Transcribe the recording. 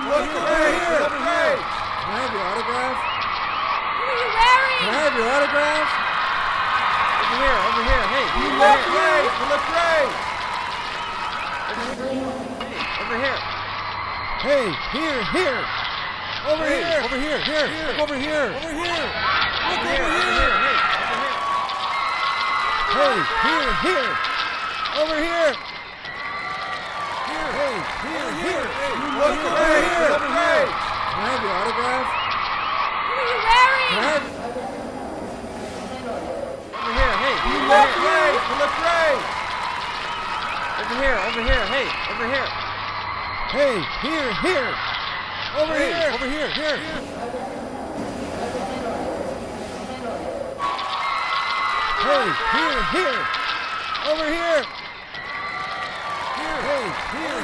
look great! Look great! Can I have your autograph? What are you wearing? Can I have your autograph? Over here, hey! You look great! You look great! Over here! Hey, here! Over here! Over here! Here! Look over here! Over here! Look over here! Hey, here! Over here! Here! Hey, here! You look great! You look great! Can I have your autograph? What are you wearing? Can I have... Over here, hey! You look great! You look great! Over here, hey! Over here! Hey, here! Over here! Here! Hey, here! Over here! Here! Hey, here!